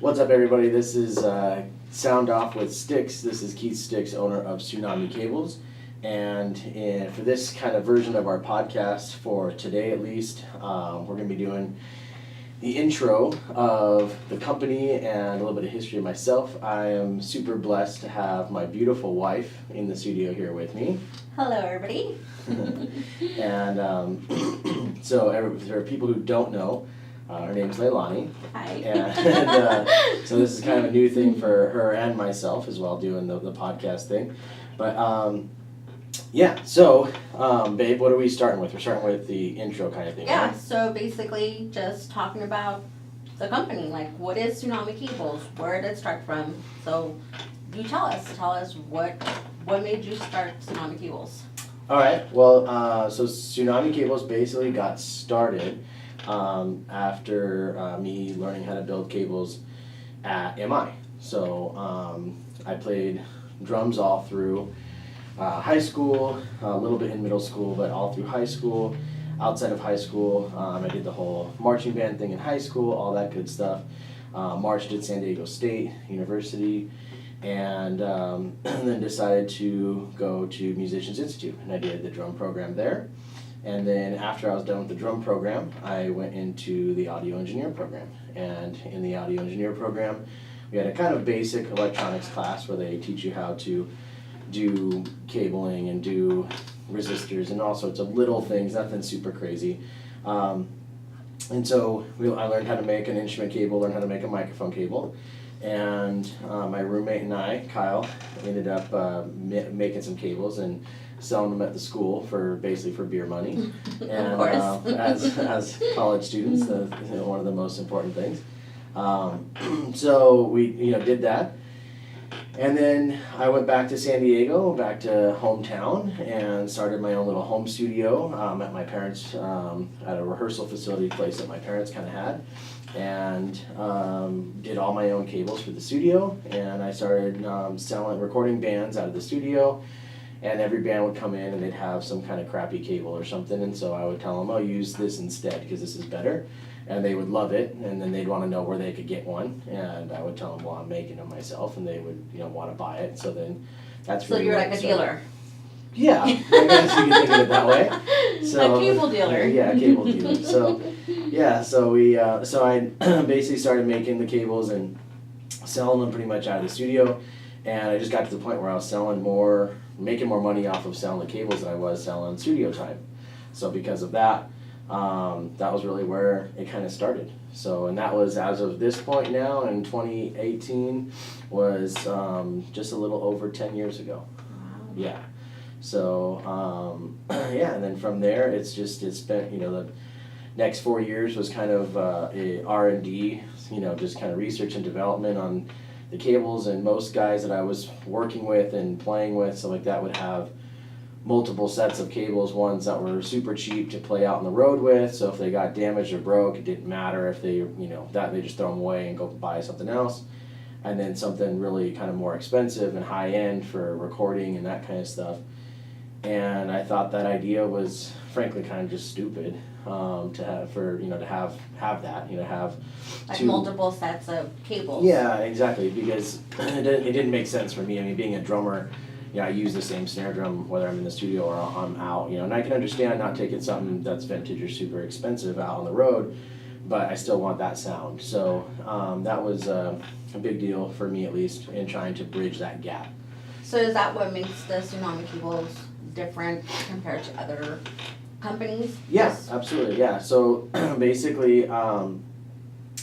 What's up, everybody? This is Sound Off with Sticks. This is Keith Sticks, owner of Tsunami Cables. And for this kind of version of our podcast, for today at least, we're going to be doing the intro of the company and a little bit of history of myself. I am super blessed to have my beautiful wife in the studio here with me. Hello, everybody. And so for people who don't know, her name is Leilani. Hi. And so this is kind of a new thing for her and myself as well, doing the podcast thing. But babe, what are we starting with? We're starting with the intro kind of thing. Yeah, right? so basically just talking about the company, like what is Tsunami Cables? Where did it start from? So you tell us what made you start Tsunami Cables? All right, well, so Tsunami Cables basically got started after me learning how to build cables at MI. So I played drums all through high school, a little bit in middle school, but all through high school. Outside of high school, I did the whole marching band thing in high school, all that good stuff. Marched at San Diego State University, and then decided to go to Musicians Institute, and I did the drum program there. And then after I was done with the drum program, I went into the audio engineer program. And in the audio engineer program, we had a kind of basic electronics class where they teach you how to do cabling and do resistors and all sorts of little things, nothing super crazy. And so I learned how to make an instrument cable, learned how to make a microphone cable. And my roommate and I, Kyle, ended up making some cables and selling them at the school for beer money. And as college students, one of the most important things. So we did that. And then I went back to San Diego, back to hometown, and started my own little home studio at my parents' at a rehearsal facility place that my parents kind of had, and did all my own cables for the studio. And I started recording bands out of the studio, and every band would come in and they'd have some kind of crappy cable or something, and so I would tell them, "Oh, use this instead because this is better." And they would love it, and then they'd want to know where they could get one, and I would tell them, well, I'm making them myself, and they would, want to buy it. So then that's really. So you're like a dealer. Yeah, I guess you can think of it that way. So a cable dealer. Yeah, a cable dealer. So I basically started making the cables and selling them pretty much out of the studio, and I just got to the point where I was making more money off of selling the cables than I was selling studio time. So because of that. That was really where it kind of started. So, and that was, as of this point now in 2018, was just a little over 10 years ago. Wow. Yeah. So, and then from there, it's been, the next 4 years was kind of R&D, just kind of research and development on the cables, and most guys that I was working with and playing with, so like that would have multiple sets of cables, ones that were super cheap to play out on the road with, so if they got damaged or broke, it didn't matter if they, they just throw them away and go buy something else. And then something really kind of more expensive and high end for recording and that kind of stuff. And I thought that idea was frankly kind of just stupid to have like multiple sets of cables. Yeah, exactly, because it didn't make sense for me. I mean, being a drummer, I use the same snare drum whether I'm in the studio or I'm out, and I can understand not taking something that's vintage or super expensive out on the road, but I still want that sound. So that was a big deal for me, at least, in trying to bridge that gap. So is that what makes the Tsunami Cables different compared to other companies? Yeah, absolutely, yeah. So basically,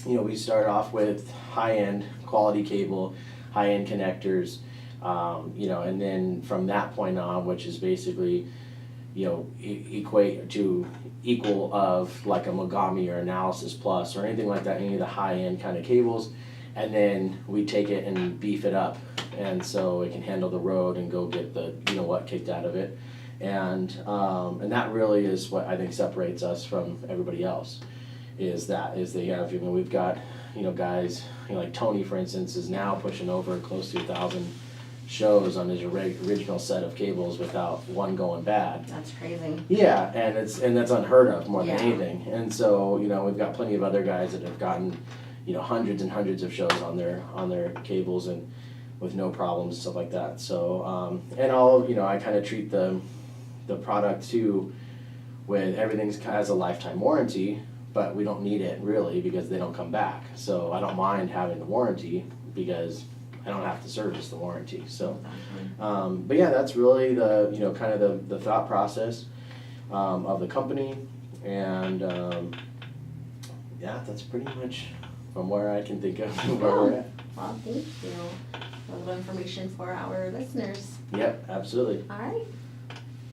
we started off with high-end quality cable, high-end connectors, and then from that point on, which is basically, equal of like a Mogami or Analysis Plus or anything like that, any of the high-end kind of cables, and then we take it and beef it up, and so it can handle the road and go get the kicked out of it, and that really is what I think separates us from everybody else, is they have, we've got, guys, like Tony, for instance, is now pushing over close to 1,000 shows on his original set of cables without one going bad. That's crazy. Yeah, and that's unheard of more than anything. And so we've got plenty of other guys that have gotten you know, hundreds and hundreds of shows on their cables and with no problems and stuff like that. So and all, you know, I kind of treat the product too with everything's has a lifetime warranty, but we don't need it really because they don't come back. So I don't mind having the warranty because I don't have to service the warranty. So, but yeah, that's really the, you know, kind of the thought process of the company, and yeah, that's pretty much from where I can think of where we're at. Well, thank you. A little information for our listeners. Yep, absolutely. All right.